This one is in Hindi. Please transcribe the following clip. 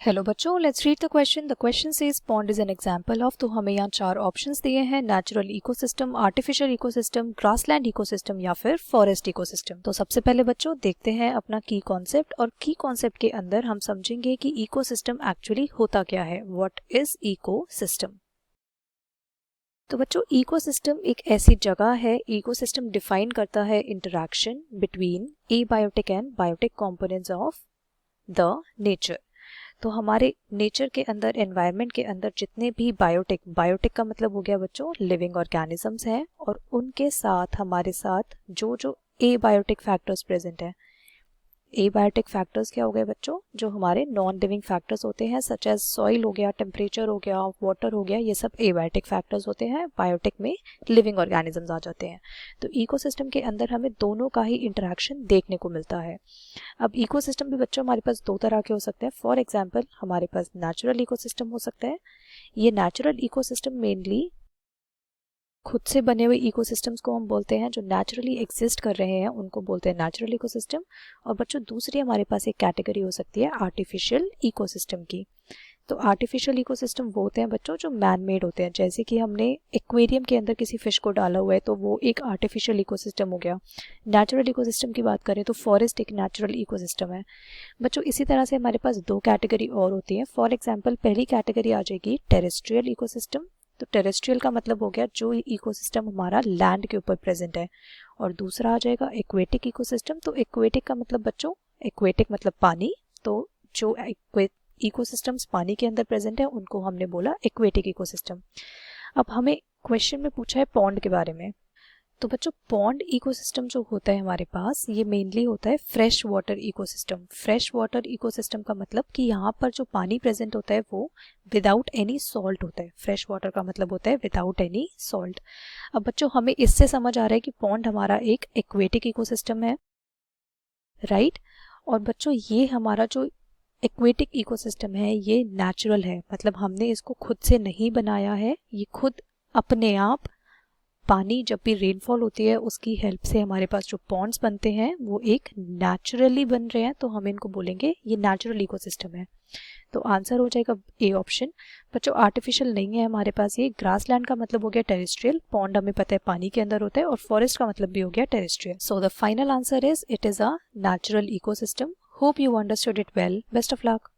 हेलो बच्चों, let's read the question. The question says pond is an example of. तो हमें यहाँ चार ऑप्शंस दिए हैं: natural ecosystem, artificial ecosystem, grassland ecosystem या फिर फॉरेस्ट इकोसिस्टम। तो सबसे पहले बच्चों देखते हैं अपना की कॉन्सेप्ट, और की कॉन्सेप्ट के अंदर हम समझेंगे कि इकोसिस्टम एक्चुअली होता क्या है। What is ecosystem? तो बच्चों इकोसिस्टम एक ऐसी जगह है, इकोसिस्टम डिफाइन करता है interaction between abiotic and biotic components of the nature. तो हमारे नेचर के अंदर, एनवायरनमेंट के अंदर जितने भी बायोटिक का मतलब हो गया बच्चों लिविंग ऑर्गेनिजम्स हैं, और उनके साथ हमारे साथ जो जो एबायोटिक फैक्टर्स प्रेजेंट हैं। एबायोटिक फैक्टर्स क्या हो गए बच्चों? जो हमारे नॉन लिविंग फैक्टर्स होते हैं, सच एज सॉइल हो गया, टेम्परेचर हो गया, वाटर हो गया, ये सब एबायोटिक फैक्टर्स होते हैं। बायोटिक में लिविंग ऑर्गेनिजम्स आ जाते हैं। तो इकोसिस्टम के अंदर हमें दोनों का ही इंटरेक्शन देखने को मिलता है। अब इकोसिस्टम भी बच्चों हमारे पास दो तरह के हो सकते हैं। फॉर एग्जांपल हमारे पास नेचुरल इकोसिस्टम हो सकता है। ये नेचुरल इकोसिस्टम मेनली खुद से बने हुए इकोसिस्टम्स को हम बोलते हैं, जो नेचुरली एग्जिस्ट कर रहे हैं उनको बोलते हैं नेचुरल इकोसिस्टम। और बच्चों दूसरी हमारे पास एक कैटेगरी हो सकती है आर्टिफिशियल इकोसिस्टम की। तो आर्टिफिशियल इकोसिस्टम वो होते हैं बच्चों जो मैन मेड होते हैं, जैसे कि हमने एक्वेरियम के अंदर किसी फिश को डाला हुआ है तो वो एक आर्टिफिशियल इकोसिस्टम हो गया। नेचुरल इकोसिस्टम की बात करें तो फॉरेस्ट एक नेचुरल इकोसिस्टम है। बच्चों इसी तरह से हमारे पास दो कैटेगरी और होती है। फॉर एग्जाम्पल पहली कैटेगरी आ जाएगी टेरेस्ट्रियल इकोसिस्टम। तो टेरेस्ट्रियल का मतलब हो गया जो इकोसिस्टम हमारा लैंड के ऊपर प्रेजेंट है। और दूसरा आ जाएगा एक्वेटिक इकोसिस्टम। तो एक्वेटिक का मतलब बच्चों, एक्वेटिक मतलब पानी, तो जो इकोसिस्टम्स पानी के अंदर प्रेजेंट है उनको हमने बोला एक्वेटिक इकोसिस्टम। अब हमें क्वेश्चन में पूछा है पॉन्ड के बारे में। तो बच्चों पॉन्ड इकोसिस्टम जो होता है हमारे पास, ये मेनली होता है fresh water ecosystem. Fresh water ecosystem का मतलब कि यहाँ पर जो पानी प्रेजेंट होता है वो विदाउट एनी सॉल्ट होता है। फ्रेश वाटर का मतलब होता है विदाउट एनी सॉल्ट। अब बच्चों हमें इससे समझ आ रहा है कि पॉन्ड हमारा एक एक्वेटिक इकोसिस्टम है, राइट। और बच्चों ये हमारा जो एक्वेटिक इकोसिस्टम है ये नेचुरल है, मतलब हमने इसको खुद से नहीं बनाया है। ये खुद अपने आप पानी जब भी रेनफॉल होती है उसकी हेल्प से हमारे पास जो पॉन्ड्स बनते हैं वो एक नेचुरली बन रहे हैं, तो हम इनको बोलेंगे ये नेचुरल इकोसिस्टम है। तो आंसर हो जाएगा ए ऑप्शन। बच्चों आर्टिफिशियल नहीं है हमारे पास ये। ग्रासलैंड का मतलब हो गया टेरेस्ट्रियल, पॉन्ड हमें पता है पानी के अंदर होता है, और फॉरेस्ट का मतलब भी हो गया terrestrial. So the final answer is it is a natural ecosystem. Hope you understood it well. Best of luck.